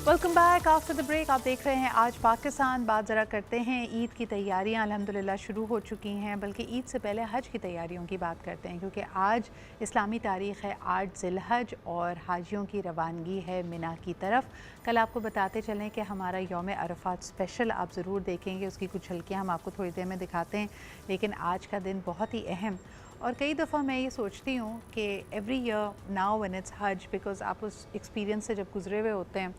Welcome back after the break. आप देख रहे हैं आज पाकिस्तान। बात ज़रा करते हैं ईद की तैयारियां अल्हम्दुलिल्लाह शुरू हो चुकी हैं, बल्कि ईद से पहले हज की तैयारियों की बात करते हैं, क्योंकि आज इस्लामी तारीख़ है 8 ज़िलहज और हाजियों की रवानगी है मिना की तरफ। कल आपको बताते चलें कि हमारा यौम अरफात स्पेशल आप ज़रूर देखेंगे, उसकी कुछ झलकियाँ हम आपको थोड़ी देर में दिखाते हैं। लेकिन आज का दिन बहुत ही अहम, और कई दफ़ा मैं ये सोचती हूँ कि every year now when it's हज, बिकॉज़ आप उस एक्सपीरियंस से जब गुजरे हुए होते हैं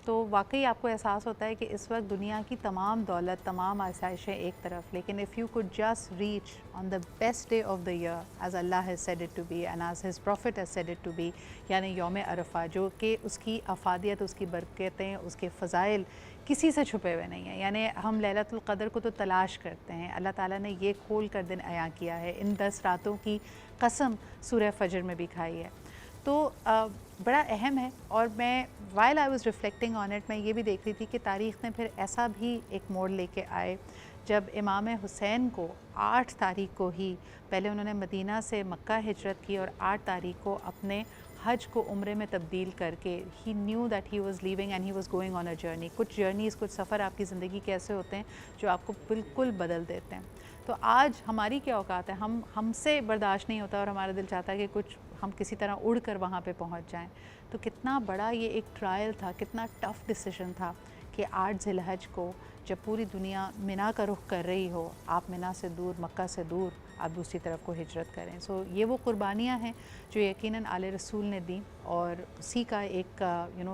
तो वाकई आपको एहसास होता है कि इस वक्त दुनिया की तमाम दौलत, तमाम आसाइशें एक तरफ, लेकिन if you could just reach on the best day of the year as Allah has said it to be and as his prophet has said it to be, यानी यौम अरफा, जो कि उसकी अफादियत, उसकी बरकतें, उसके फ़ज़ाइल किसी से छुपे हुए नहीं हैं। यानी हम लैलतुल क़द्र को तो तलाश करते हैं, अल्लाह ताला ने ये खोल कर दिन अया किया है। इन 10 रातों की कसम सूरह फजर में भी खाई है, तो बड़ा अहम है। और मैं while I was reflecting on it, मैं ये भी देख रही थी कि तारीख़ ने फिर ऐसा भी एक मोड़ लेके आए जब इमाम हुसैन को 8 तारीख़ को ही, पहले उन्होंने मदीना से मक्का हिजरत की और 8 तारीख़ को अपने हज को उम्रे में तब्दील करके, he knew that he was leaving and he was going on a journey. कुछ जर्नीज़, कुछ सफ़र आपकी ज़िंदगी के ऐसे होते हैं जो आपको बिल्कुल बदल देते हैं। तो आज हमारी क्या औकात है, हमसे बर्दाश्त नहीं होता और हमारा दिल चाहता है कि कुछ हम किसी तरह उड़ कर वहाँ पे पहुँच जाएं। तो कितना बड़ा ये एक ट्रायल था, कितना टफ़ डिसीजन था कि 8 ज़िलहज को, जब पूरी दुनिया मिना का रुख कर रही हो, आप मिना से दूर, मक्का से दूर, आप दूसरी तरफ को हिजरत करें। सो ये वो कुर्बानियाँ हैं जो यकीनन आले रसूल ने दी, और उसी का एक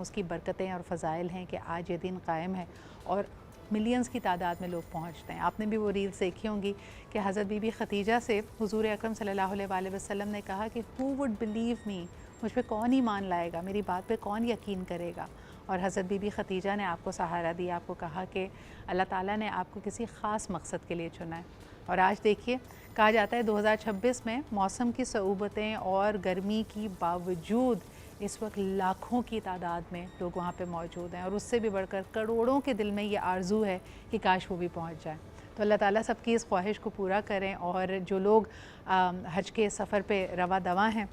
उसकी बरकतें और फ़ज़ाइल हैं कि आज ये दिन कायम है और मिलियंस की तादाद में लोग पहुंचते हैं। आपने भी वो रील्स देखी होंगी कि हज़रत बीबी खतीजा से हुज़ूर अकरम सल्लल्लाहु अलैहि वसल्लम ने कहा कि हु वुड बिलीव मी, मुझ पे कौन ईमान लाएगा, मेरी बात पे कौन यकीन करेगा। और हज़रत बीबी खतीजा ने आपको सहारा दिया, आपको कहा कि अल्लाह ताला ने आपको किसी ख़ास मकसद के लिए चुना है। और आज देखिए, कहा जाता है 2026 में मौसम की सऊबतें और गर्मी की बावजूद इस वक्त लाखों की तादाद में लोग वहाँ पे मौजूद हैं, और उससे भी बढ़कर करोड़ों के दिल में ये आरज़ू है कि काश वो भी पहुँच जाए। तो अल्लाह ताला सबकी इस ख्वाहिश को पूरा करें, और जो लोग हज के सफ़र पे रवा दवा हैं,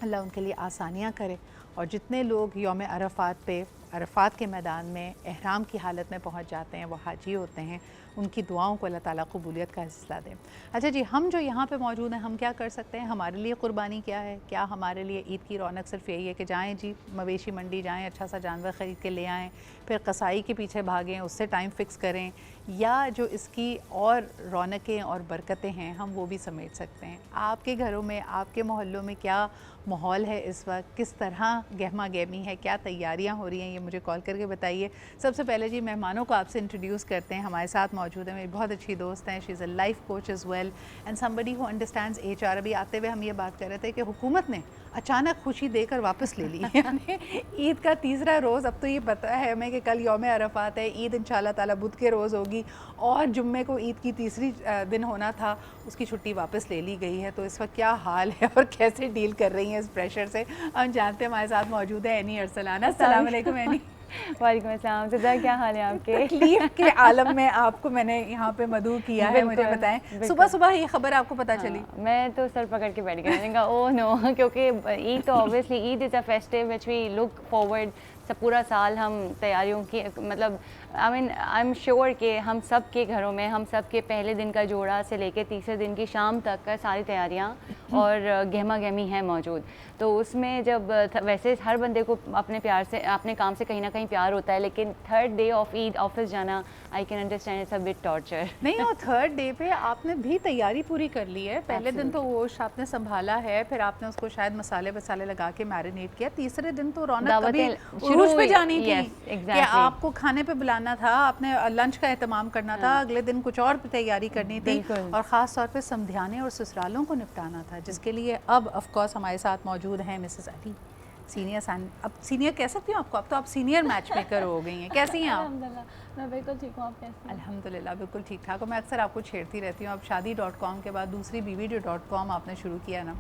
अल्लाह उनके लिए आसानियाँ करे। और जितने लोग यौम अरफात पे, अरफात के मैदान में एहराम की हालत में पहुँच जाते हैं, वो हाजी होते हैं, उनकी दुआओं को अल्लाह ताला कबूलियत का हिस्सा दें। अच्छा जी, हम जो यहाँ पे मौजूद हैं, हम क्या कर सकते हैं? हमारे लिए क़ुरबानी क्या है? क्या हमारे लिए ईद की रौनक सिर्फ यही है कि जाएँ जी मवेशी मंडी जाएँ, अच्छा सा जानवर ख़रीद के ले आएँ, फिर कसाई के पीछे भागें, उससे टाइम फ़िक्स करें, या जो इसकी और रौनकें और बरकतें हैं हम वो भी समेट सकते हैं? आपके घरों में, आपके मोहल्लों में क्या माहौल है इस वक्त? किस तरह गहमा गहमी है? क्या तैयारियां हो रही हैं? ये मुझे कॉल करके बताइए। सबसे पहले जी मेहमानों को आपसे इंट्रोड्यूस करते हैं। हमारे साथ मौजूद है मेरी बहुत अच्छी दोस्त हैं, she is a life coach as well and somebody who understands HR। अभी आते हुए हम ये बात कर रहे थे कि हुकूमत ने अचानक खुशी देकर वापस ले ली यानी ईद का तीसरा रोज़, अब तो ये पता है हमें कि कल यौम अरफात है, ईद इंशाल्लाह ताला बुध के रोज़ होगी, और जुम्मे को ईद की तीसरी दिन होना था, उसकी छुट्टी वापस ले ली गई है। तो इस वक्त क्या हाल है और कैसे डील कर रही हैं इस प्रेशर से, हम जानते हैं। हमारे साथ मौजूद है एनी अरसलाना। अस्सलाम वालेकुम एनी। वालेकुम अस्सलाम। सदा क्या हाल है आपके? तकलीफ के आलम में आपको मैंने यहाँ पे मदऊ किया है, मुझे बताएं सुबह सुबह ये खबर आपको पता चली? मैं तो सर पकड़ के बैठ गई, मैंने कहा ओह नो, क्योंकि ईद तो obviously Eid is a festive which we look forward. सब पूरा साल हम तैयारियों की, मतलब आई एम श्योर कि हम सब के घरों में, हम सब के पहले दिन का जोड़ा से लेके तीसरे दिन की शाम तक का सारी तैयारियाँ और गहमा गहमी है मौजूद। तो उसमें जब वैसे हर बंदे को अपने प्यार से, अपने काम से कहीं ना कहीं प्यार होता है, लेकिन third day of Eid office जाना, I can understand it's a bit torture. नहीं, और थर्ड डे पे आपने भी तैयारी पूरी कर ली है। पहले दिन तो गोश्त आपने संभाला है, फिर आपने उसको शायद मसाले वसाले लगा के मैरिनेट किया, तीसरे दिन तो रौनक कभी उरूज पे जानी थी कि आपको खाने पे बुलाना था, आपने लंच का एहतमाम करना था, अगले दिन कुछ और तैयारी करनी थी, और ख़ास तौर पे समधियाने और ससुरालों को निपटाना था, जिसके लिए अब ऑफ कोर्स हमारे साथ मौजूद हैं मिसेस अली, सीनियर अब सीनियर कह सकती हूँ आपको, अब तो आप सीनियर मैच मेकर हो गई हैं। कैसी हैं आप? मैं बिल्कुल ठीक हूँ, आप कैसी हैं? अल्हम्दुलिल्लाह बिल्कुल ठीक ठाक हूँ। मैं अक्सर आपको छेड़ती रहती हूँ, अब शादी.com के बाद दूसरी बीवी.com आपने शुरू किया ना,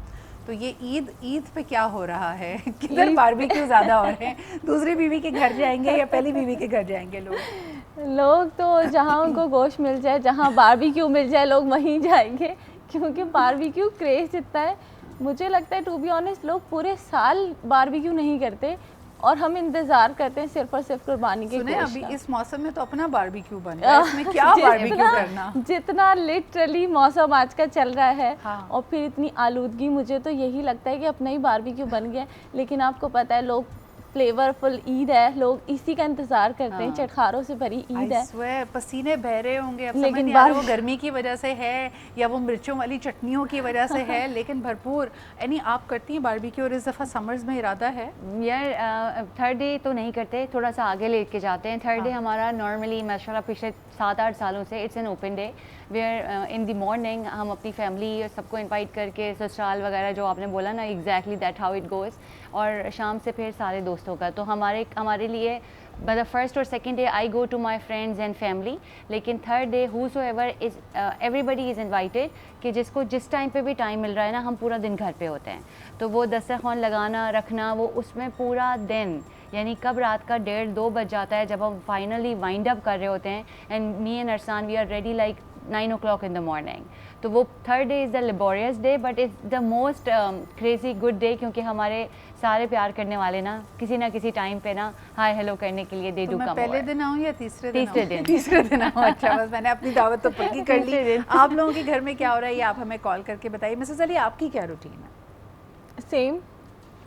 तो ये ईद पे क्या हो रहा है? किधर बारबेक्यू ज़्यादा हो रहे हैं? दूसरी बीवी के घर जाएंगे या पहली बीवी के घर जाएंगे लोग तो जहाँ उनको गोश्त मिल जाए, जहाँ बारबेक्यू मिल जाए, लोग वहीं जाएंगे, क्योंकि बारबेक्यू क्रेज़ इतना है। मुझे लगता है टू बी ऑनेस्ट लोग पूरे साल बारबेक्यू नहीं करते, और हम इंतज़ार करते हैं सिर्फ और सिर्फ कुर्बानी के सुने गोश्त अभी का। इस मौसम में तो अपना बारबेक्यू बन रहा है, इसमें क्या बारबेक्यू करना। जितना लिटरली मौसम आज का चल रहा है, हाँ। और फिर इतनी आलूदगी, मुझे तो यही लगता है कि अपना ही बारबेक्यू बन गया। लेकिन आपको पता है लोग फ्लेवरफुल ईद है, लोग इसी का इंतजार करते हैं, चटखारों से भरी ईद है। swear, पसीने बह रहे होंगे, अब समझ लेकिन नहीं आ रहा वो गर्मी की वजह से है या वो मिर्चों वाली चटनियों की वजह से है, लेकिन भरपूर। यानी आप करती हैं बारबेक्यू और इस दफ़ा समर्स में इरादा है? यार थर्ड डे तो नहीं करते, थोड़ा सा आगे लेके जाते हैं। थर्ड डे हमारा नॉर्मली माशाल्लाह पिछले 7-8 सालों से it's an open day where in the morning हम अपनी फैमिली सबको इनवाइट करके ससुराल वगैरह जो आपने बोला ना, exactly that how it goes, और शाम से फिर सारे दोस्तों का। तो हमारे लिए मतलब फर्स्ट और second day I go to my friends and family, लेकिन third day whosoever is everybody is invited कि जिसको जिस टाइम पे भी टाइम मिल रहा है ना, हम पूरा दिन घर पे होते हैं। तो वो दस्तरखान लगाना रखना, वो उसमें पूरा दिन, यानी कब रात का 1:30-2 बज जाता है जब हम फाइनली वाइंड अप कर रहे होते हैं, and me and Arsan we are ready like 9 o'clock in the morning। तो वो third day is the laborious day but is the most crazy good day, क्योंकि हमारे सारे प्यार करने वाले ना किसी टाइम पे ना हाय हेलो करने के लिए दे तो डू मैं कम। पहले दिन आऊँ या तीसरे दिन? तीसरे दिन आऊँ। अच्छा, बस मैंने अपनी दावत तो पक्की कर ली। आप लोगों के घर में क्या हो रहा है ये आप हमें कॉल करके बताइए। मिसेस अली, आपकी क्या रूटीन है?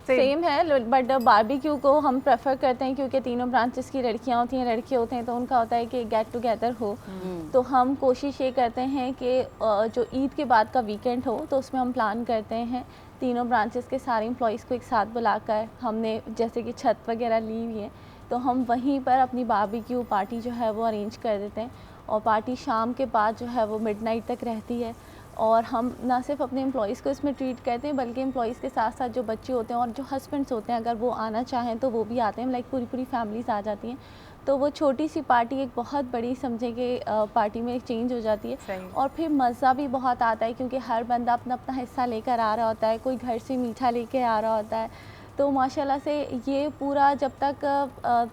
सेम है, बट बारबेक्यू को हम प्रेफर करते हैं क्योंकि तीनों ब्रांचेस की लड़कियां होती हैं, लड़के होते हैं, तो उनका होता है कि गेट टुगेदर हो। तो हम कोशिश ये करते हैं कि जो ईद के बाद का वीकेंड हो तो उसमें हम प्लान करते हैं तीनों ब्रांचेस के सारे एम्प्लॉयज़ को एक साथ बुलाकर, हमने जैसे कि छत वगैरह ली हुई है तो हम वहीं पर अपनी बारबेक्यू पार्टी जो है वो अरेंज कर देते हैं, और पार्टी शाम के बाद जो है वो मिडनाइट तक रहती है। और हम ना सिर्फ अपने एम्प्लॉयज़ को इसमें ट्रीट करते हैं बल्कि एम्प्लॉयज़ के साथ साथ जो बच्चे होते हैं और जो हस्बैंड्स होते हैं, अगर वो आना चाहें तो वो भी आते हैं, लाइक पूरी फैमिलीज़ आ जाती हैं। तो वो छोटी सी पार्टी एक बहुत बड़ी समझे कि पार्टी में चेंज हो जाती है, और फिर मज़ा भी बहुत आता है क्योंकि हर बंदा अपना अपना हिस्सा लेकर आ रहा होता है, कोई घर से मीठा लेके आ रहा होता है। तो माशाल्लाह से ये पूरा जब तक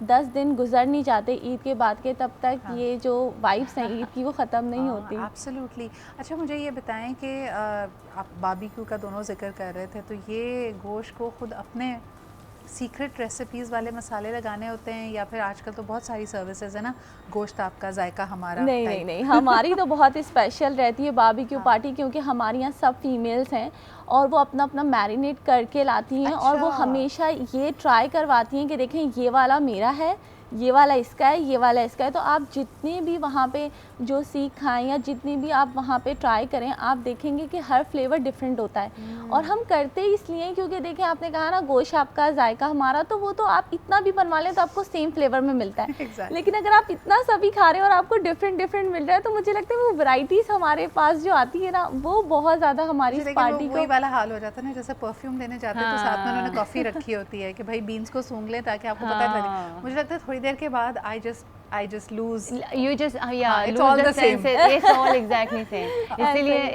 10 दिन गुजर नहीं जाते ईद के बाद के, तब तक ये जो वाइब्स हैं ईद की वो ख़त्म नहीं होती। एब्सोल्युटली। अच्छा, मुझे ये बताएं कि आप बारबेक्यू का दोनों जिक्र कर रहे थे, तो ये गोश्त को खुद अपने सीक्रेट रेसिपीज़ वाले मसाले लगाने होते हैं या फिर आजकल तो बहुत सारी सर्विसेज है ना, गोश्त आपका जायका हमारा? नहीं, हमारी तो बहुत स्पेशल रहती है बारबेक्यू पार्टी, क्योंकि हमारे यहाँ सब फीमेल्स हैं और वो अपना अपना मैरिनेट करके लाती हैं। और वो हमेशा ये ट्राई करवाती हैं कि देखें ये वाला मेरा है, ये वाला इसका है, ये वाला इसका है। तो आप जितने भी वहाँ पे जो सीख खाएं या जितनी भी आप वहाँ पे ट्राई करें, आप देखेंगे कि हर फ्लेवर डिफरेंट होता है। और हम करते इसलिए क्योंकि देखें, आपने कहा ना गोश्त आपका जायका हमारा, तो वो तो आप इतना भी बनवा लें तो आपको सेम फ्लेवर में मिलता है। लेकिन अगर आप इतना सभी खा रहे हैं और आपको डिफरेंट मिल रहा है, तो मुझे लगता है वो वैरायटीज़ हमारे पास जो आती है ना, वो बहुत ज़्यादा हमारी पार्टी को वाला हाल हो जाता है ना, जैसे परफ्यूम देने जाते हैं तो साथ में उन्होंने कॉफ़ी रखी होती है कि भाई बीन्स को सूंघ लें ताकि आपको पता लगे। मुझे लगता है थोड़ी देर के बाद I just lose. You just it's all the same. It's all exactly same.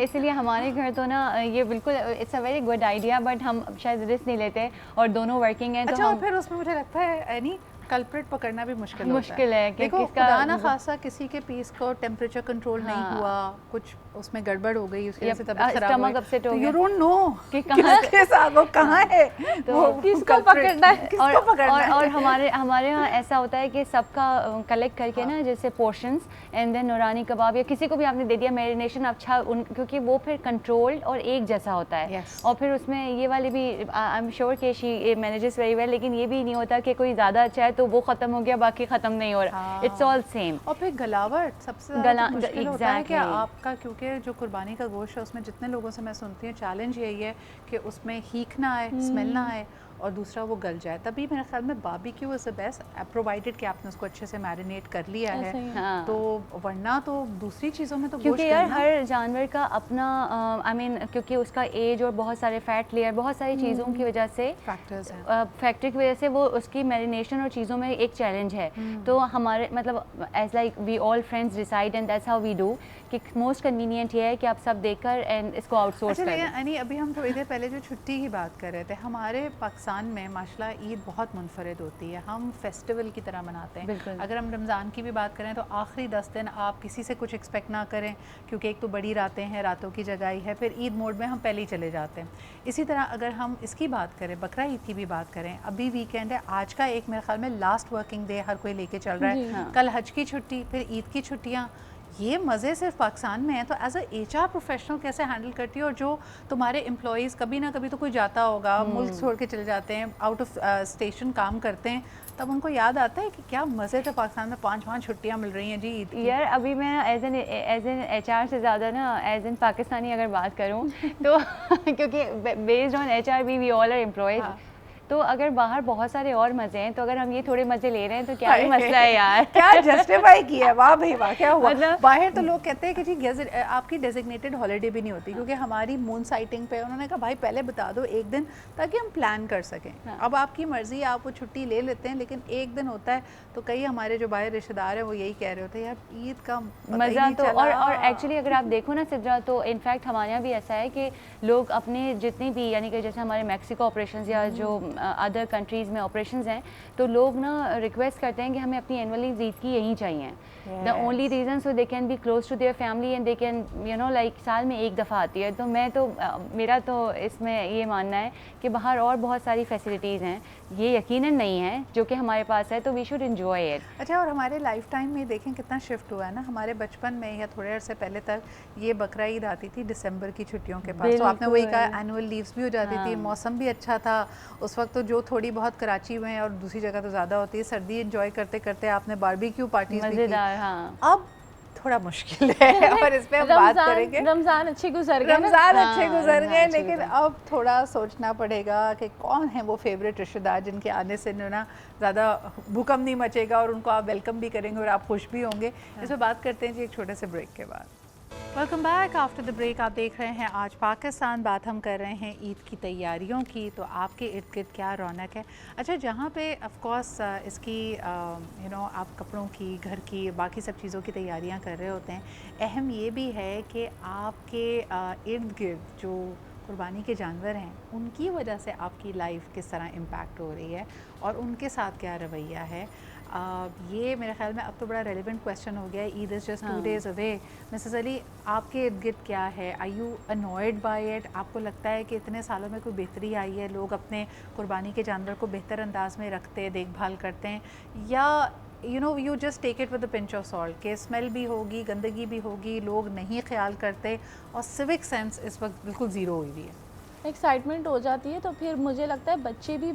इसीलिए हमारे घर तो ना ये बिल्कुल it's a very good idea, but हम शायद रिस्क नहीं लेते और दोनों वर्किंग हैं। अच्छा, और फिर उसमें मुझे लगता है यानी कल्प्रिट पकड़ना भी मुश्किल है कि देखो, खुदा ना खासा किसी के पीस को टेम्परेचर कंट्रोल नहीं हुआ, कुछ उसमें गड़बड़ हो गई, उसकी वजह से तबीयत खराब हो गई, तो यू डोंट नो कि किसके साथ वो कहाँ है, तो किसको पकड़ना है। और हमारे यहाँ ऐसा होता है कि सबका कलेक्ट करके ना, जैसे पोर्शंस, एंड देन नूरानी कबाब या किसी को भी आपने दे दिया मैरिनेशन अच्छा, क्योंकि वो फिर कंट्रोल्ड और एक जैसा होता है। और फिर उसमें ये वाली भी आई एम श्योर कि शी मैनेजेस वेरी वेल, लेकिन ये भी नहीं होता कि कोई ज़्यादा अच्छा है तो वो ख़त्म हो गया बाकी ख़त्म नहीं हो रहा। It's all same. और फिर गलावट सबसे ज़्यादा मुश्किल होता है कि आपका, क्योंकि जो कुर्बानी का गोश्त है उसमें जितने लोगों से मैं सुनती हूँ चैलेंज यही है कि उसमें हीक ना आए, स्मेल ना आए, और दूसरा वो गल जाए। तभी मेरे ख्याल में barbecue is the best, provided कि आपने उसको अच्छे से मैरिनेट कर लिया है। तो वरना तो दूसरी चीज़ों में तो क्योंकि यार हर जानवर का अपना आई मीन क्योंकि उसका एज और बहुत सारे फैट लेयर, बहुत सारी चीज़ों की वजह से, फैक्टर्स हैं, फैक्टर की वजह से वो उसकी मैरिनेशन और चीज़ों में एक चैलेंज है। तो हमारे मतलब as like we all friends decide and that's how we do कि मोस्ट कन्वीनियंट ये है कि आप सब देखकर एंड इसको आउटसोर्स करें। यानी अभी हम थोड़ी देर पहले जो छुट्टी की बात कर रहे थे, हमारे पाकिस्तान पाकिस्तान में माशाल्लाह ईद बहुत मुनफरद होती है, हम फेस्टिवल की तरह मनाते हैं। बिल्कुल। अगर हम रमज़ान की भी बात करें तो आखिरी 10 दिन आप किसी से कुछ एक्सपेक्ट ना करें, क्योंकि एक तो बड़ी रातें हैं, रातों की जगाई है, फिर ईद मोड में हम पहले ही चले जाते हैं। इसी तरह अगर हम इसकी बात करें, बकरा ईद की भी बात करें, अभी वीकेंड है, आज का एक मेरे ख्याल में लास्ट वर्किंग डे हर कोई लेके चल रहा है। हाँ। कल हज की छुट्टी, फिर ईद की छुट्टियाँ। ये मज़े सिर्फ पाकिस्तान में है, तो एज अ HR प्रोफेशनल कैसे हैंडल करती हो? और जो तुम्हारे एम्प्लॉयज़ कभी ना कभी तो कोई जाता होगा, मुल्क छोड़ के चले जाते हैं, आउट ऑफ स्टेशन काम करते हैं, तब उनको याद आता है कि क्या मज़े थे पाकिस्तान में, 5 छुट्टियाँ मिल रही हैं जी ईद की। यार अभी मैं एज एन HR से ज़्यादा ना एज एन पाकिस्तानी अगर बात करूँ तो क्योंकि based on HR we all are employed, तो अगर बाहर बहुत सारे और मज़े हैं, तो अगर हम ये थोड़े मज़े ले रहे हैं तो क्या ही मसला है यार। क्या जस्टिफाई किया है, वाह भाई वाह, क्या हुआ? मतलब बाहर तो लोग कहते हैं कि जी आपकी डेजिग्नेटेड हॉलीडे भी नहीं होती, क्योंकि हमारी मून साइटिंग पे उन्होंने कहा भाई पहले बता दो एक दिन, ताकि हम प्लान कर सकें। अब आपकी मर्जी, आप वो छुट्टी ले लेते हैं, लेकिन एक दिन होता है, तो कई हमारे जो बाहर रिश्तेदार हैं वो यही कह रहे होते हैं यार ईद का मज़ा तो, और एक्चुअली अगर आप देखो ना सिद्रा, तो इनफैक्ट हमारे यहाँ भी ऐसा है कि लोग अपने जितने भी, यानी कि जैसे हमारे मैक्सिको ऑपरेशंस या जो अदर कंट्रीज़ में ऑपरेशंस हैं, तो लोग ना रिक्वेस्ट करते हैं कि हमें अपनी एनुअल लीव ईद की यहीं चाहिए। The only reason so they can be close to their family and they can like साल में एक दफ़ा आती है। तो मैं तो मेरा तो इसमें ये मानना है कि बाहर और बहुत सारी फैसिलिटीज़ हैं, ये यकीनन नहीं है जो कि हमारे पास है, तो वी शुड एंजॉय इट। अच्छा, और हमारे लाइफ टाइम में देखें कितना शिफ्ट हुआ है ना। हमारे बचपन में या थोड़े अरसे पहले तक ये बकरा ईद आती थी दिसंबर की छुट्टियों के पास, तो आपने वही कहा एनुअल लीव्स भी हो जाती थी, मौसम भी अच्छा था उस वक्त, तो जो थोड़ी बहुत कराची में और दूसरी जगह तो ज़्यादा होती है, सर्दी एंजॉय करते करते आपने बारबेक्यू पार्टीज भी की। अब थोड़ा मुश्किल है और इस पे हम बात करेंगे। रमज़ान अच्छे गुजर गए, रमज़ान अच्छे गुजर गए, लेकिन अब थोड़ा सोचना पड़ेगा कि कौन है वो फेवरेट रिश्तेदार जिनके आने से ना ज़्यादा भूकंप नहीं मचेगा और उनको आप वेलकम भी करेंगे और आप खुश भी होंगे। इस पर बात करते हैं जी एक छोटे से ब्रेक के बाद। Welcome back after the break. आप देख रहे हैं आज पाकिस्तान, बात हम कर रहे हैं ईद की तैयारियों की। तो आपके इर्द गिर्द क्या रौनक है? अच्छा, जहाँ पे ऑफ कोर्स इसकी आप कपड़ों की, घर की, बाकी सब चीज़ों की तैयारियाँ कर रहे होते हैं, अहम ये भी है कि आपके इर्द गिर्द जो कुर्बानी के जानवर हैं उनकी वजह से आपकी लाइफ किस तरह इम्पैक्ट हो रही है और उनके साथ क्या रवैया है। ये मेरे ख्याल में अब तो बड़ा रेलिवेंट क्वेश्चन हो गया है। Eid is just 2 days away. Mrs Ali, आपके इर्द गिर्द क्या है? Are you annoyed by it? आपको लगता है कि इतने सालों में कोई बेहतरी आई है, लोग अपने कुर्बानी के जानवर को बेहतर अंदाज में रखते, देखभाल करते हैं, या you just take it with a pinch of salt के स्मेल भी होगी, गंदगी भी होगी, लोग नहीं ख्याल करते और सिविक सेंस इस वक्त बिल्कुल ज़ीरो हुई हुई है? एक्साइटमेंट हो जाती है, तो फिर मुझे लगता है बच्चे भी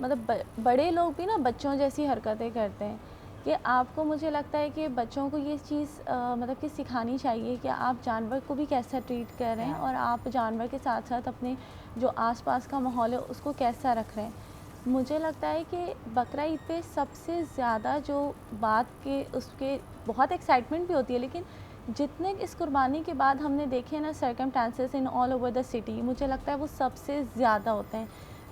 बड़े लोग भी ना बच्चों जैसी हरकतें करते हैं, कि आपको, मुझे लगता है कि बच्चों को ये चीज़ मतलब कि सिखानी चाहिए कि आप जानवर को भी कैसा ट्रीट कर रहे हैं और आप जानवर के साथ साथ अपने जो आसपास का माहौल है उसको कैसा रख रहे हैं। मुझे लगता है कि बकरा ईद पे सबसे ज़्यादा जो बात के उसके बहुत एक्साइटमेंट भी होती है, लेकिन जितने इस कुर्बानी के बाद हमने देखे ना circumstances in all over the city, मुझे लगता है वो सबसे ज़्यादा होते हैं।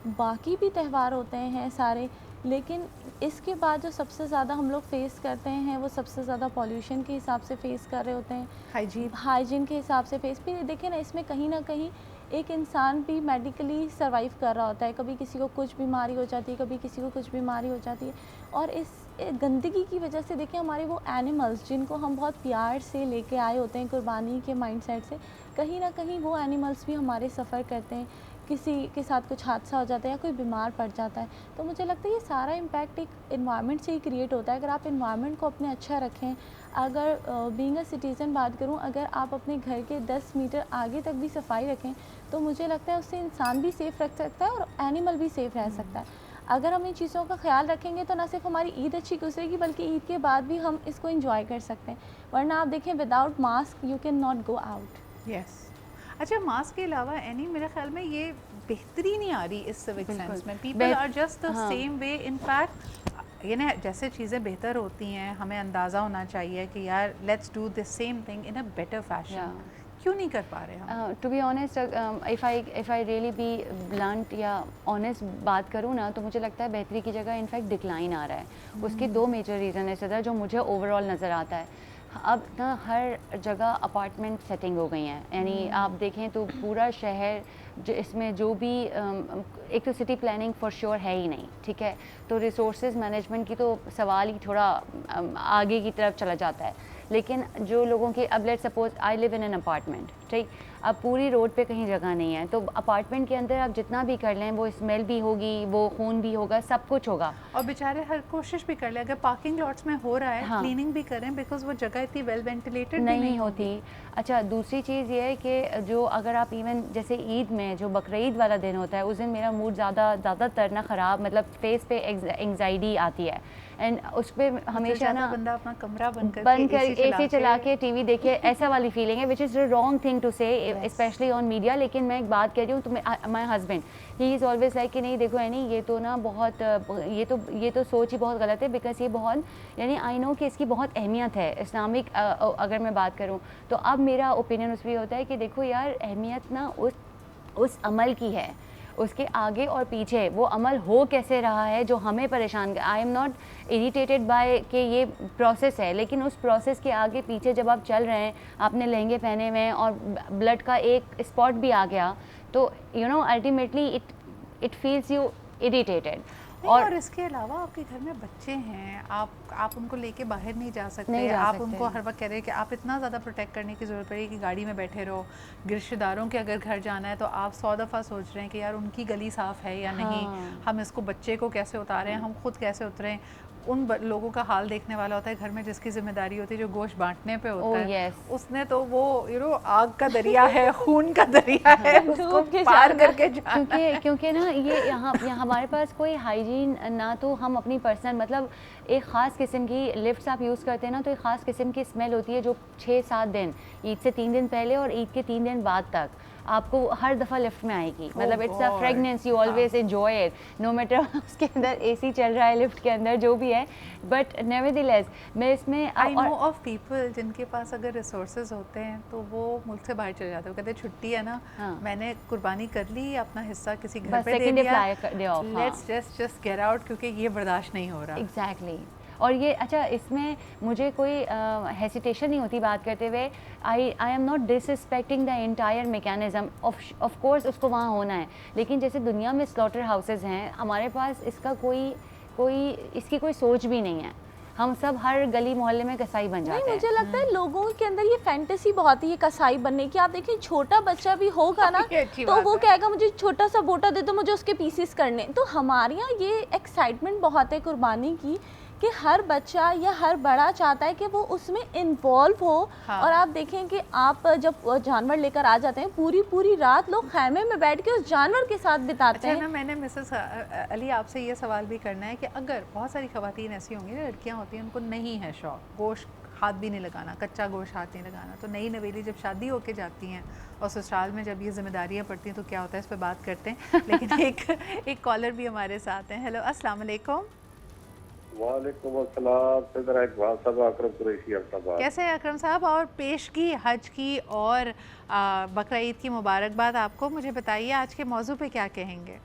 बाकी भी त्यौहार होते हैं सारे, लेकिन इसके बाद जो सबसे ज़्यादा हम लोग फेस करते हैं वो सबसे ज़्यादा पॉल्यूशन के हिसाब से फेस कर रहे होते हैं, हाइजीन के हिसाब से फेस भी। देखिए ना, इसमें कहीं ना कहीं एक इंसान भी मेडिकली सर्वाइव कर रहा होता है, कभी किसी को कुछ बीमारी हो जाती है, कभी किसी को कुछ बीमारी हो जाती है, और इस गंदगी की वजह से देखिए हमारे वो एनिमल्स जिनको हम बहुत प्यार से लेके आए होते हैं कुर्बानी के माइंडसेट से, कहीं ना कहीं वो एनिमल्स भी हमारे सफ़र करते हैं, किसी के साथ कुछ हादसा हो जाता है या कोई बीमार पड़ जाता है। तो मुझे लगता है ये सारा इम्पैक्ट एक इन्वायरमेंट से ही क्रिएट होता है। अगर आप इन्वायरमेंट को अपने अच्छा रखें, अगर बीइंग अ सिटीज़न बात करूं, अगर आप अपने घर के 10 मीटर आगे तक भी सफाई रखें, तो मुझे लगता है उससे इंसान भी सेफ़ रख सकता है और एनिमल भी सेफ़ रह सकता है। अगर हम इन चीज़ों का ख्याल रखेंगे तो ना सिर्फ हमारी ईद अच्छी गुजरेगी, बल्कि ईद के बाद भी हम इसको एंजॉय कर सकते हैं। वरना आप देखें, without mask you can not go out. Yes. अच्छा, मास्क के अलावा एनी मेरे ख्याल में ये बेहतरी नहीं आ रही इस सिविक सेंस में। People are just the same way. In fact ये ना, जैसे चीज़ें बेहतर होती हैं हमें अंदाज़ा होना चाहिए कि यार let's do the same thing in a better fashion. क्यों नहीं कर पा रहे हम? To be honest, if I really be blunt या ऑनेस्ट बात करूँ ना, तो मुझे लगता है बेहतरी की जगह इनफैक्ट डिक्लाइन आ रहा है। उसके 2 मेजर रीज़न है सदा, जो मुझे ओवरऑल नज़र आता है। अब ना हर जगह अपार्टमेंट सेटिंग हो गई हैं, यानी आप देखें तो पूरा शहर इसमें जो भी एक तो सिटी प्लानिंग फॉर श्योर है ही नहीं, ठीक है, तो रिसोर्सेज मैनेजमेंट की तो सवाल ही थोड़ा आगे की तरफ चला जाता है। लेकिन जो लोगों के, अब let's suppose I live in an apartment, ठीक, अब पूरी रोड पे कहीं जगह नहीं है, तो अपार्टमेंट के अंदर आप जितना भी कर लें, वो स्मेल भी होगी, वो खून भी होगा, सब कुछ होगा। और बेचारे हर कोशिश भी कर ले, अगर पार्किंग लॉट्स में हो रहा है, हाँ, क्लीनिंग भी करें, बिकॉज वो जगह इतनी वेल वेंटिलेटेड नहीं होती। अच्छा, दूसरी चीज़ ये है कि जो अगर आप इवन जैसे ईद में जो बकरीद वाला दिन होता है, उस दिन मेरा मूड ज़्यादातर ना ख़राब, मतलब फेस पे एंग्जाइटी आती है, एंड उस पर हमेशा ना बंदा अपना कमरा बंद कर एसी चला के टीवी देखे, ऐसा वाली फीलिंग है, which is the wrong thing to say specially on media. लेकिन मैं एक बात कह रही हूँ, तो my husband he is always like कि नहीं देखो यानी ये तो ना बहुत ये तो सोच ही बहुत गलत है, बिकॉज ये बहुत, यानी आई नो कि इसकी बहुत अहमियत है इस्लामिक, अगर मैं बात करूँ तो। अब मेरा ओपिनियन उस पर होता है कि देखो यार, अहमियत ना उस अमल की है, उसके आगे और पीछे वो अमल हो कैसे रहा है जो हमें परेशान कर। I am not irritated by कि ये प्रोसेस है, लेकिन उस प्रोसेस के आगे पीछे जब आप चल रहे हैं, आपने लहंगे पहने हुए हैं और ब्लड का एक स्पॉट भी आ गया, तो you know ultimately it feels you irritated. और इसके अलावा आपके घर में बच्चे हैं, आप उनको लेके बाहर नहीं जा सकते, आप उनको हर वक्त कह रहे हैं कि आप इतना ज़्यादा प्रोटेक्ट करने की ज़रूरत पड़ेगी कि गाड़ी में बैठे रहो। रिश्तेदारों के अगर घर जाना है तो आप 100 दफ़ा सोच रहे हैं कि यार उनकी गली साफ़ है या नहीं, हम इसको बच्चे को कैसे उतारें, हम खुद कैसे उतरें। उन लोगों का हाल देखने वाला होता है घर में जिसकी जिम्मेदारी होती है, जो गोश्त बांटने पे होता है, उसने तो वो आग का दरिया है, खून का दरिया है, उसको पार करके जाना। क्योंकि ना ये यहाँ हमारे पास कोई हाइजीन ना, तो हम अपनी पर्सनल, मतलब एक ख़ास किस्म की लिफ्ट्स आप यूज़ करते हैं ना, तो एक ख़ास किस्म की स्मेल होती है जो 6-7 दिन, ईद से 3 दिन पहले और ईद के 3 दिन बाद तक आपको हर दफ़ा लिफ्ट में आएगी। मतलब it's a fragrance, you always enjoy it, no matter उसके अंदर एसी चल रहा है, लिफ्ट के अंदर जो भी है, बट नेवरदलेस मैं इसमें आई नो ऑफ पीपल जिनके पास अगर रिसोर्सेज होते हैं तो वो मुल्क से बाहर चले जाते हैं, वो कहते हैं छुट्टी है ना, मैंने कुर्बानी कर ली, अपना हिस्सा किसी घर पे दे दिया, लेट्स जस्ट गेट आउट, क्योंकि ये बर्दाश्त नहीं हो रहा। एग्जैक्टली। और ये अच्छा, इसमें मुझे कोई हेसिटेशन नहीं होती बात करते हुए। I am not disrespecting the entire mechanism, of course उसको वहाँ होना है, लेकिन जैसे दुनिया में स्लॉटर हाउसेज हैं, हमारे पास इसका इसकी कोई सोच भी नहीं है। हम सब हर गली मोहल्ले में कसाई बन जाते हैं। मुझे लगता है लोगों के अंदर ये फैंटेसी बहुत है, ये कसाई बनने की। आप देखिए, छोटा बच्चा भी होगा ना तो वो कहेगा मुझे छोटा सा बोटा दे दो, मुझे उसके पीसेस करने। तो हमारे यहाँ ये एक्साइटमेंट बहुत है कुर्बानी की, कि हर बच्चा या हर बड़ा चाहता है कि वो उसमें इन्वॉल्व हो। और आप देखें कि आप जब जानवर लेकर आ जाते हैं, पूरी रात लोग खैमे में बैठ के उस जानवर के साथ बिताते हैं। ना, मैंने मिसेस अली आपसे ये सवाल भी करना है कि अगर बहुत सारी ख़वातीन ऐसी होंगी, लड़कियां होती हैं, उनको नहीं है शौक, गोश्त हाथ भी नहीं लगाना, कच्चा गोश्त हाथ नहीं लगाना, तो नई नवेली जब शादी होके जाती हैं और ससुराल में जब ये जिम्मेदारियाँ पड़ती हैं तो क्या होता है, इस पर बात करते हैं। लेकिन एक कॉलर भी हमारे साथ हैं। हेलो, अस्सलाम वालेकुम। वालेकुम अस्सलाम। अकरम कुरैशी अब्बास, कैसे हैं अकरम साहब? और पेश की हज की और बकरा ईद की मुबारकबाद आपको। मुझे बताइए आज के मौजू पे क्या कहेंगे?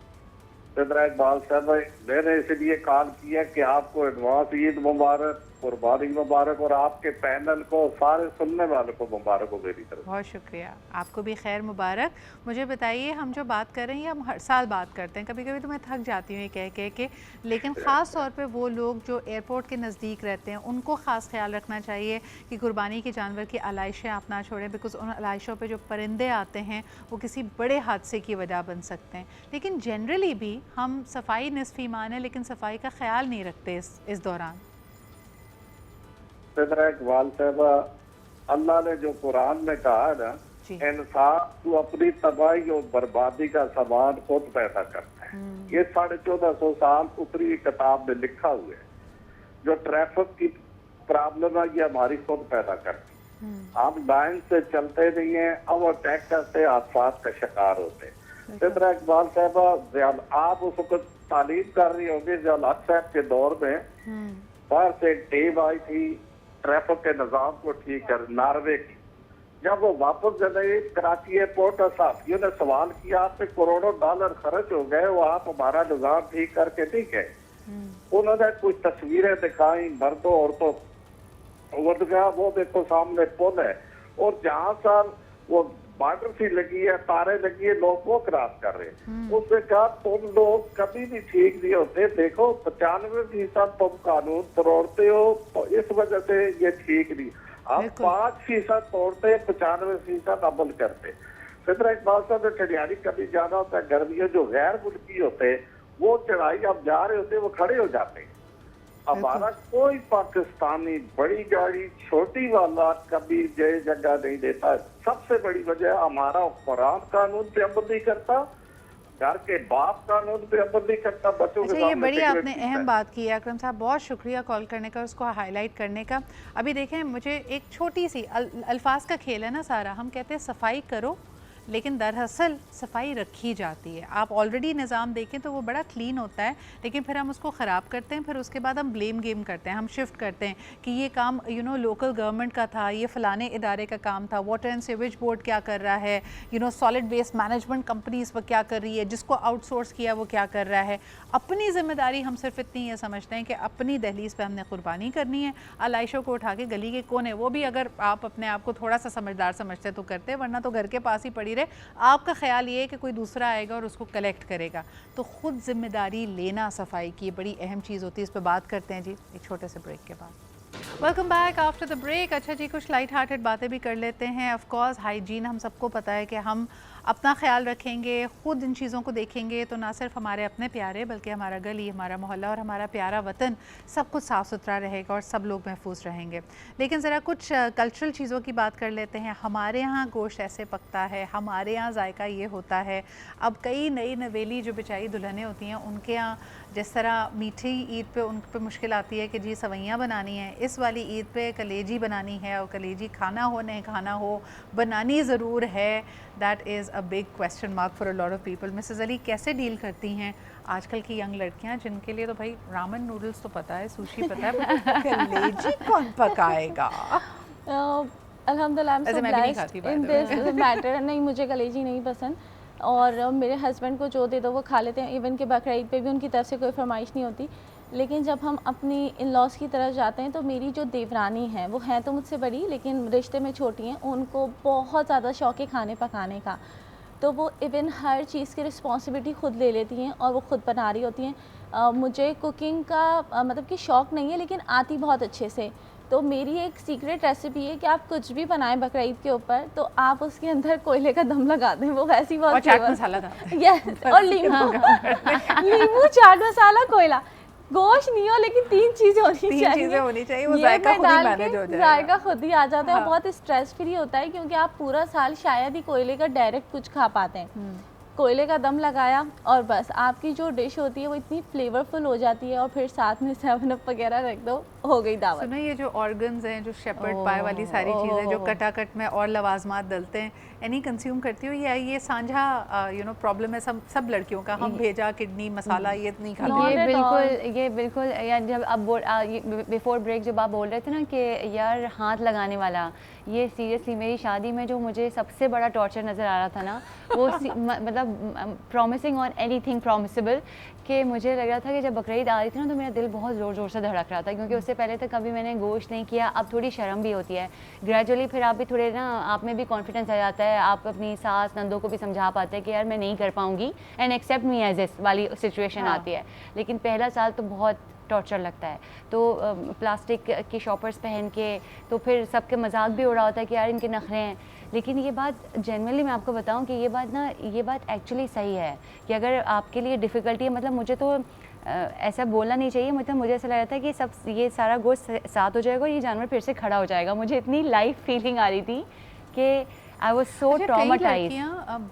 इकबाल साहब, मैंने इसलिए कॉल किया कि आपको एडवांस ईद मुबारक, कुर्बानी मुबारक, और आपके पैनल को, सारे सुनने वालों को मुबारक हो मेरी तरफ। बहुत शुक्रिया, आपको भी खैर मुबारक। मुझे बताइए, हम जो बात कर रहे हैं हम हर साल बात करते हैं, कभी कभी तो मैं थक जाती हूँ ये कह के, लेकिन ख़ास तौर पे वो लोग जो एयरपोर्ट के नज़दीक रहते हैं उनको ख़ास ख्याल रखना चाहिए कि कुर्बानी के जानवर की आलाइशें आप ना छोड़ें, बिकॉज़ उन आलाइशों पे जो परिंदे आते हैं वो किसी बड़े हादसे की वजह बन सकते हैं। लेकिन जनरली भी हम सफाई निस्फ़ ईमान है, लेकिन सफाई का ख्याल नहीं रखते इस दौरान। इकबाल साहब, अल्लाह ने जो कुरान में कहा है ना, इंसान तो अपनी तबाही और बर्बादी का सामान खुद पैदा करता है। ये 1450 साल ऊपरी किताब में लिखा हुआ है। जो ट्रैफिक की प्रॉब्लम है ये हमारी खुद पैदा करती है। हम लाइन से चलते नहीं है, अब अटैक करते हादसा का शिकार होते हैं। इकबाल साहब, आप उस वक्त तालीम कर रही होगी जब साहब के दौर में बाहर से एक टीम आई थी ट्रैफिक के निजाम को ठीक कर, नॉर्वे की। जब वो वापस गए कराची एयरपोर्ट और साथियों ने सवाल किया, आप पे करोड़ों डॉलर खर्च हो गए, वो आप हमारा निजाम ठीक करके नहीं गए। उन्होंने कुछ तस्वीरें दिखाई मर्दों औरतों, वो देखो सामने पुल है और जहाँ सर वो बॉर्डर सी लगी है, तारे लगी है, लोग वो क्रॉस कर रहे हैं। उसने कहा तुम लोग कभी भी ठीक नहीं होते, देखो 95% तुम कानून तोड़ते हो, तो इस वजह से ये ठीक नहीं। आप 5% तोड़ते, 95% अमल करते। फिर इकबाल साहब ने ठडियारी कभी जाना होता है गर्मियों, जो गैर मुल्की होते हैं वो चढ़ाई आप जा रहे होते, वो खड़े हो जाते हैं। हमारा कोई पाकिस्तानी बड़ी गाड़ी छोटी वाला कभी जय जगह नहीं देता। सबसे बड़ी वजह हमारा कुरान कानून पे अमल नहीं करता, घर के बाप कानून पे अमल नहीं करता, बच्चों के ये सामने बड़ी सिगरेट आपने पीता अहम है। बात की है अकरम साहब, बहुत शुक्रिया कॉल करने का, उसको हाईलाइट करने का। अभी देखें, मुझे एक छोटी सी अल्फाज का खेल है ना सारा, हम कहते हैं सफाई करो, लेकिन दरअसल सफाई रखी जाती है। आप ऑलरेडी निज़ाम देखें तो वो बड़ा क्लीन होता है, लेकिन फिर हम उसको ख़राब करते हैं, फिर उसके बाद हम ब्लेम गेम करते हैं, हम शिफ्ट करते हैं कि ये काम लोकल गवर्नमेंट का था, ये फ़लाने इदारे का काम था, वाटर एंड सीवेज बोर्ड क्या कर रहा है, सॉलिड वेस्ट मैनेजमेंट कंपनीज़ वो क्या कर रही है, जिसको आउटसोर्स किया वो क्या कर रहा है। अपनी ज़िम्मेदारी हम सिर्फ इतनी ये समझते हैं कि अपनी दहलीज़ पे हमने कुर्बानी करनी है, आलाइशों को उठा के गली के कोने, वो भी अगर आप अपने आप को थोड़ा सा समझदार समझते तो करते, वरना तो घर के पास ही पड़ी रहे। आपका ख्याल ये है कि कोई दूसरा आएगा और उसको कलेक्ट करेगा, तो ख़ुद ज़िम्मेदारी लेना सफाई की बड़ी अहम चीज़ होती है। इस पर बात करते हैं जी एक छोटे से ब्रेक के बाद। Welcome back after the break. अच्छा जी, कुछ लाइट हार्टेड बातें भी कर लेते हैं। ऑफ कोर्स हाइजीन हम सबको पता है कि हम अपना ख्याल रखेंगे, ख़ुद इन चीज़ों को देखेंगे तो ना सिर्फ हमारे अपने प्यारे, बल्कि हमारा गली, हमारा मोहल्ला और हमारा प्यारा वतन सब कुछ साफ़ सुथरा रहेगा और सब लोग महफूज रहेंगे। लेकिन ज़रा कुछ कल्चरल चीज़ों की बात कर लेते हैं। हमारे यहाँ गोश्त ऐसे पकता है, हमारे यहाँ जायका ये होता है। अब कई नई नवेली जो बेचारी दुल्हनें होती हैं, उनके यहाँ जिस तरह मीठी ईद पे उन पे मुश्किल आती है कि जी सवैयाँ बनानी है, इस वाली ईद पे कलेजी बनानी है, और कलेजी खाना हो नहीं खाना हो, बनानी ज़रूर है। That is a big question mark for a lot of people. Mrs Ali कैसे डील करती हैं आजकल की यंग लड़कियां, जिनके लिए तो भाई रामन नूडल्स तो पता है, सुशी पता है, but कलेजी कौन पकाएगा? अल्हम्दुलिल्लाह I am so blessed in this matter. नहीं, मुझे कलेजी नहीं पसंद, और मेरे हस्बैंड को जो दे दो वो खा लेते हैं। इवन कि बकरा ईद पे भी उनकी तरफ से कोई फरमाइश नहीं होती। लेकिन जब हम अपनी इन लॉज की तरफ जाते हैं तो मेरी जो देवरानी हैं, वो हैं तो मुझसे बड़ी लेकिन रिश्ते में छोटी हैं, उनको बहुत ज़्यादा शौक है खाने पकाने का। तो वो इवन हर चीज़ की रिस्पॉन्सिबिलिटी ख़ुद ले लेती हैं और वो ख़ुद बना रही होती हैं। मुझे कुकिंग का मतलब कि शौक़ नहीं है, लेकिन आती बहुत अच्छे से। तो मेरी एक सीक्रेट रेसिपी है कि आप कुछ भी बनाएं बकरा ईद के ऊपर, तो आप उसके अंदर कोयले का दम लगा दें, वो वैसी बहुत और चाट मसाला डालते हैं। यस, और नींबू, चाट मसाला, कोयला, गोश्त नहीं हो लेकिन 3 चीज़ें होनी चाहिए। 3 चीज़ें होनी चाहिए, वो जायका खुद ही मैनेज हो जाएगा। जायका खुद ही आ जाता है। हाँ। बहुत स्ट्रेस फ्री होता है, क्योंकि आप पूरा साल शायद ही कोयले का डायरेक्ट कुछ खा पाते हैं। कोयले का दम लगाया और बस आपकी जो डिश होती है वो इतनी फ्लेवरफुल हो जाती है, और फिर साथ में 7 अप वगैरह रख दो, हो गई दावत। सुनो, ये जो ऑर्गन्स हैं, जो शेपर्ड पाई वाली सारी चीज़ें जो कटाकट में और लवाजमात डलते हैं, एनी कंज्यूम करती हो, या ये सांझा प्रॉब्लम है सब लड़कियों का? हम भेजा किडनी मसाला ये नहीं खाते। ये बिल्कुल यार, जब अब बिफोर ब्रेक जब आप बोल रहे थे ना कि यार हाथ लगाने वाला, ये सीरियसली मेरी शादी में जो मुझे सबसे बड़ा टॉर्चर नज़र आ रहा था ना, वो मतलब प्रॉमिसिंग ऑन एनीथिंग प्रॉमिसेबल, कि मुझे लग रहा था कि जब बकरीद आ रही थी ना तो मेरा दिल बहुत ज़ोर ज़ोर से धड़क रहा था, क्योंकि उससे पहले तक कभी मैंने गोश्त नहीं किया। अब थोड़ी शर्म भी होती है, ग्रेजुअली फिर आप भी थोड़े ना, आप में भी कॉन्फिडेंस आ जाता है, आप अपनी सास नंदों को भी समझा पाते हैं कि यार मैं नहीं कर पाऊँगी, and accept me as this वाली सिचुएशन आती है। लेकिन पहला साल तो बहुत टॉर्चर लगता है। तो प्लास्टिक की शॉपर्स पहन के, तो फिर सबके मजाक भी हो रहा होता है कि यार इनके नखरे हैं। लेकिन ये बात जनरली मैं आपको बताऊं कि ये बात एक्चुअली सही है कि अगर आपके लिए डिफ़िकल्टी है, मतलब मुझे तो ऐसा बोलना नहीं चाहिए, मतलब मुझे ऐसा लग रहा था कि ये सारा गोश्त साथ हो जाएगा और ये जानवर फिर से खड़ा हो जाएगा। मुझे इतनी लाइफ फीलिंग आ रही थी कि आई वाज सो ट्रॉमाटाइज्ड।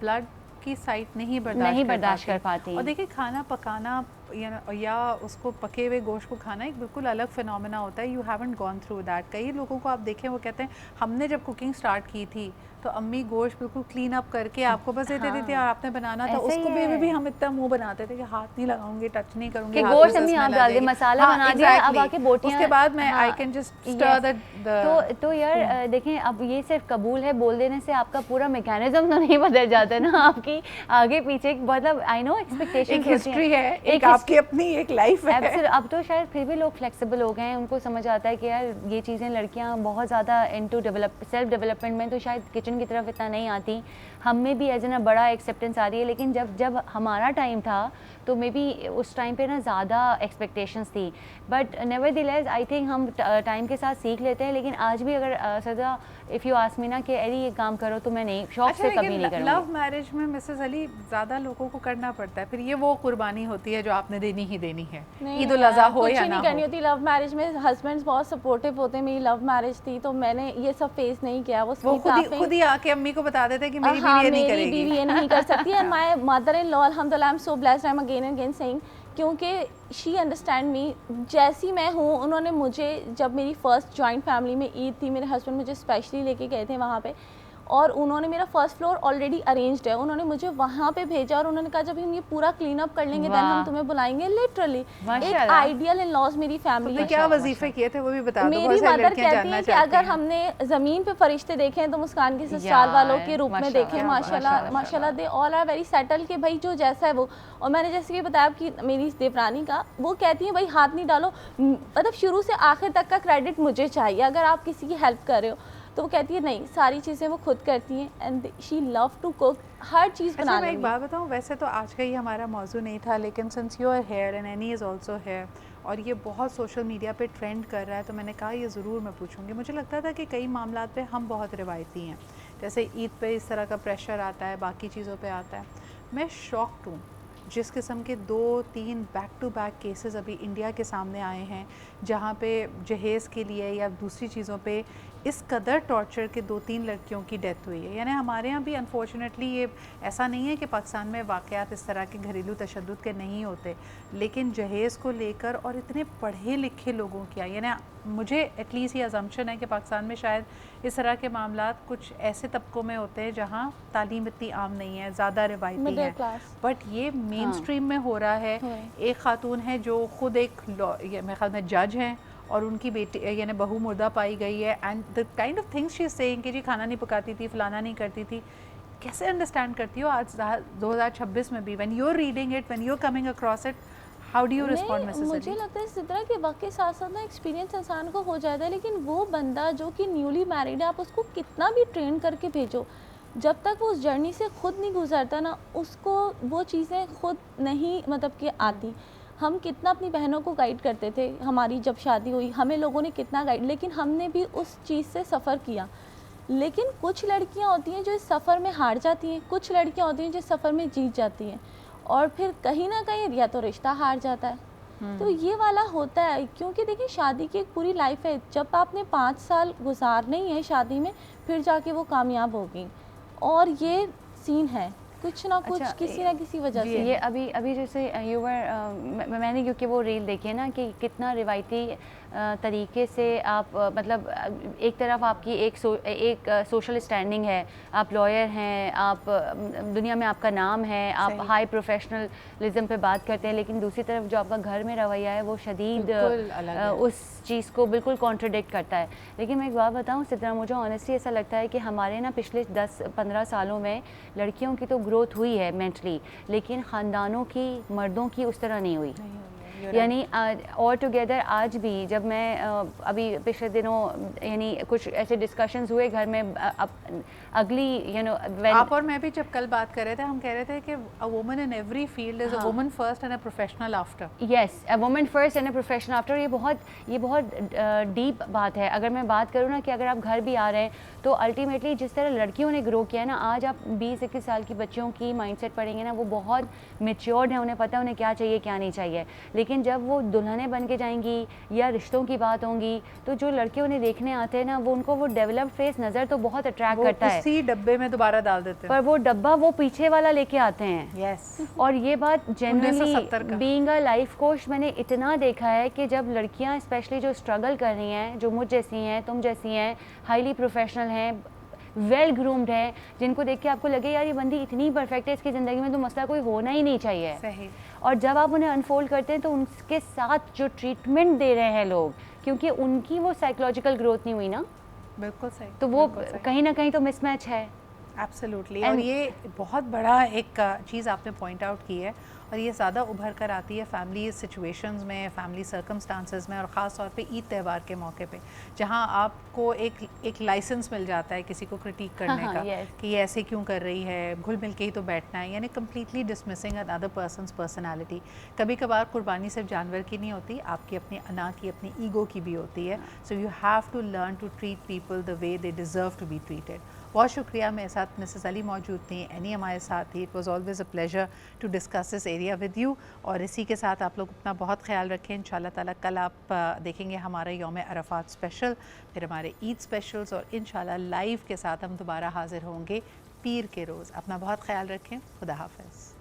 ब्लड की साइट नहीं बर्दाश्त कर पाती। और देखिए, खाना पकाना या उसको पके हुए गोश्त को खाना एक बिल्कुल अलग फिनोमेना होता है। You haven't gone through that. कई लोगों को आप देखें, वो कहते हैं हमने जब कुकिंग स्टार्ट की थी तो अम्मी गोश्त बिल्कुल क्लीन अप करके आपको बस दे देती थी, और आपने बनाना था उसको भी हम इतना मुंह बनाते थे कि हाथ नहीं लगाऊंगी, टच नहीं करूंगी, गोश्त अम्मी आप डाल दे, मसाला बना दिया, अब आके बोटियां, उसके बाद मैं I can just stir the. तो यार देखें, अब ये सिर्फ कबूल है बोल देने से आपका पूरा मैकेनिज्म तो नहीं बदल जाता है ना, आपकी आगे पीछे मतलब आई नो एक्सपेक्टेशन, एक हिस्ट्री है, एक आपकी अपनी एक लाइफ है। अब तो शायद फिर भी लोग फ्लेक्सिबल हो गए हैं, उनको समझ आता है कि यार ये चीज़ें लड़कियां बहुत ज़्यादा इनटू सेल्फ डेवलपमेंट में तो शायद किचन की तरफ इतना नहीं आती। हम में भी एज एन बड़ा एक्सेप्टेंस आ रही है, लेकिन जब हमारा टाइम था तो मे बी उस टाइम पे ना ज़्यादा एक्सपेक्टेशंस थी। बट नेवरदलेस आई थिंक हम टाइम के साथ सीख लेते हैं। लेकिन आज भी अगर सदा इफ़ यू आस्क मी ना कि अरे ये काम करो तो मैं नहीं, शौक से कभी नहीं करूँगी। लव मैरिज में मिसेस अली ज़्यादा लोगों को करना पड़ता है, फिर ये वो कुर्बानी होती है जो आपने देनी ही देनी है, ईद उल अज़हा हो या ना हो। करनी होती। लव मैरिज में हस्बैंड्स बहुत सपोर्टिव होते हैं। मेरी लव मैरिज थी तो मैंने ये सब फेस नहीं किया। वो खुद ही आके अम्मी को बता देते कि मेरी बीवी ये नहीं कर सकती। And my mother in law अल्हम्दुलिल्लाह I am so blessed, I am again and again saying, क्योंकि शी अंडरस्टैंड मी जैसी मैं हूँ। उन्होंने मुझे, जब मेरी फर्स्ट जॉइंट फैमिली में ईद थी, मेरे हस्बैंड मुझे स्पेशली लेके गए थे वहाँ पे, और उन्होंने मेरा फर्स्ट फ्लोर ऑलरेडी अरेंज्ड है, उन्होंने मुझे वहाँ पे भेजा और उन्होंने कहा जब हम ये पूरा क्लीन अप कर लेंगे देन हम तुम्हें बुलाएंगे। लिटरली एक आइडियल इन लॉज मेरी फैमिली है। क्या वजीफे किए थे वो भी बता दो। मेरी मदर कहती है कि अगर हमने जमीन पे फरिश्ते देखे हैं तो मुस्कान के ससुराल वालों के रूप में देखे। माशाल्लाह माशाल्लाह they all are very settle कि भाई जो जैसा है वो। और मैंने जैसे कि बताया कि मेरी देवरानी का, वो कहती है भाई हाथ नहीं डालो, मतलब शुरू से आखिर तक का क्रेडिट मुझे चाहिए अगर आप किसी की हेल्प कर रहे हो। तो वो कहती है नहीं, सारी चीज़ें वो खुद करती हैं and she love to cook, हर चीज़ बना लेंगी। मैं एक बात बताऊँ, वैसे तो आज का ये हमारा मौजू नहीं था, लेकिन since you are here and Annie is also here और ये बहुत सोशल मीडिया पे ट्रेंड कर रहा है, तो मैंने कहा ये ज़रूर मैं पूछूंगी। मुझे लगता था कि कई मामलात पे हम बहुत रिवायती हैं, जैसे ईद पे इस तरह का प्रेशर आता है, बाकी चीज़ों पे आता है। मैं शॉक्ड हूँ जिस किस्म के 2-3 बैक टू बैक केसेस अभी इंडिया के सामने आए हैं, जहाँ पे जहेज़ के लिए या दूसरी चीज़ों पे इस कदर टॉर्चर के 2-3 लड़कियों की डेथ हुई है। यानी हमारे यहाँ भी अनफॉर्चुनेटली ये ऐसा नहीं है कि पाकिस्तान में वाक़यात इस तरह के घरेलू तशद्दुद के नहीं होते, लेकिन जहेज़ को लेकर और इतने पढ़े लिखे लोगों की, यानी मुझे एटलीस्ट ये अजम्पशन है कि पाकिस्तान में शायद इस तरह के मामलात कुछ ऐसे तबकों में होते हैं जहाँ तालीम इतनी आम नहीं है, ज़्यादा रिवायती है, बट ये मेन स्ट्रीम में हो रहा है। एक खातून है जो ख़ुद एक मेरे ख्याल में जज हैं और उनकी बेटी यानी बहू मुर्दा पाई गई है, and the kind of things she is saying कि जी खाना नहीं पकाती थी, फलाना नहीं करती थी। कैसे अंडरस्टैंड करती हो आज 2026 में भी, when you are reading it, when you are coming across it, how do you respond Mrs Ali? मुझे लगता है इस तरह के वक्त के साथ साथ ना एक्सपीरियंस इंसान को हो जाता है, लेकिन वो बंदा जो कि न्यूली मैरिड है, आप उसको कितना भी ट्रेन करके भेजो, जब तक वो उस जर्नी से खुद नहीं गुजरता ना, उसको वो चीज़ें खुद नहीं मतलब कि आती। हम कितना अपनी बहनों को गाइड करते थे, हमारी जब शादी हुई हमें लोगों ने कितना गाइड, लेकिन हमने भी उस चीज़ से सफ़र किया। लेकिन कुछ लड़कियां होती हैं जो इस सफ़र में हार जाती हैं, कुछ लड़कियां होती हैं जो सफ़र में जीत जाती हैं, और फिर कहीं ना कहीं या तो रिश्ता हार जाता है। तो ये वाला होता है, क्योंकि देखिए शादी की एक पूरी लाइफ है, जब आपने 5 साल गुजारने ही है शादी में, फिर जाके वो कामयाब होगी। और ये सीन है कुछ ना कुछ किसी ना किसी वजह से। ये अभी जैसे मैंने क्योंकि वो रील देखी है ना कि कितना रिवायती तरीके से आप मतलब एक तरफ आपकी एक सोशल स्टैंडिंग है, आप लॉयर हैं, आप दुनिया में आपका नाम है, आप हाई प्रोफेशनलिज्म पे बात करते हैं, लेकिन दूसरी तरफ जो आपका घर में रवैया है वो शदीद उस चीज़ को बिल्कुल कॉन्ट्रडिक्ट करता है। लेकिन मैं एक बात बताऊँ सिद्रा, मुझे ऑनेस्टली ऐसा लगता है कि हमारे ना पिछले 10-15 सालों में लड़कियों की तो ग्रोथ हुई है मेंटली, लेकिन ख़ानदानों की, मर्दों की उस तरह नहीं हुई। यानी ऑल टुगेदर आज भी जब मैं अभी पिछले दिनों यानी कुछ ऐसे डिस्कशंस हुए घर में, अगली आप और मैं भी जब कल बात कर रहे थे, हम कह रहे थे कि a woman in every field is a woman first and a professional after. Yes, a woman first and a professional after. ये बहुत डीप बात है। अगर मैं बात करूँ ना कि अगर आप घर भी आ रहे हैं तो अल्टीमेटली जिस तरह लड़कियों ने ग्रो किया ना, आज आप 20-21 साल की बच्चियों की माइंडसेट पढ़ेंगे ना, वो बहुत मेच्योर्ड है, उन्हें पता है उन्हें क्या चाहिए क्या नहीं चाहिए। लेकिन जब वो दुल्हनें बन के जाएंगी या रिश्तों की बात होंगी, तो जो लड़के उन्हें देखने आते हैं ना, वो उनको वो डेवलप्ड फेस नज़र तो बहुत अट्रैक्ट करता है, उसी डब्बे में दोबारा डाल देते हैं, पर वो डब्बा वो पीछे वाला लेके आते हैं। यस। और ये बात generally being a life coach मैंने इतना देखा है कि जब लड़कियां स्पेशली जो स्ट्रगल कर रही हैं, जो मुझ जैसी हैं, तुम जैसी हैं, हाईली प्रोफेशनल हैं, वेल ग्रूम्ड है, जिनको देख के आपको लगे यार ये बंदी इतनी परफेक्ट है, इसकी ज़िंदगी में तो मसला कोई होना ही नहीं चाहिए। सही। और जब आप उन्हें अनफोल्ड करते हैं तो उनके साथ जो ट्रीटमेंट दे रहे हैं लोग, क्योंकि उनकी वो साइकोलॉजिकल ग्रोथ नहीं हुई ना, बिल्कुल सही, तो वो कहीं ना कहीं तो मिसमैच है। एब्सोल्युटली। और ये बहुत बड़ा एक चीज़ आपने पॉइंट आउट की है, और ये ज़्यादा उभर कर आती है फैमिली सिचुएशंस में, फैमिली सर्कमस्टांसेस में, और ख़ास तौर पे ईद त्यौहार के मौके पे, जहाँ आपको एक लाइसेंस मिल जाता है किसी को क्रिटिक करने का कि ये ऐसे क्यों कर रही है, घुल मिल के ही तो बैठना है, यानी completely dismissing another persons personality. कभी कभार कुर्बानी सिर्फ जानवर की नहीं होती, आपकी अपनी अना की, अपनी ईगो की भी होती है। So you have to learn to treat people the way they deserve to be treated. बहुत शुक्रिया, मेरे साथ मिसेस अली मौजूद थी, एनी हमारे साथ थी। It was always a pleasure to discuss this area with you. और इसी के साथ आप लोग अपना बहुत ख्याल रखें। इंशाल्लाह ताला कल आप देखेंगे हमारा यौम अरफात स्पेशल, फिर हमारे ईद स्पेशल्स, और इंशाल्लाह लाइव के साथ हम दोबारा हाजिर होंगे पीर के रोज़। अपना बहुत ख्याल रखें। खुदा हाफ़िज़।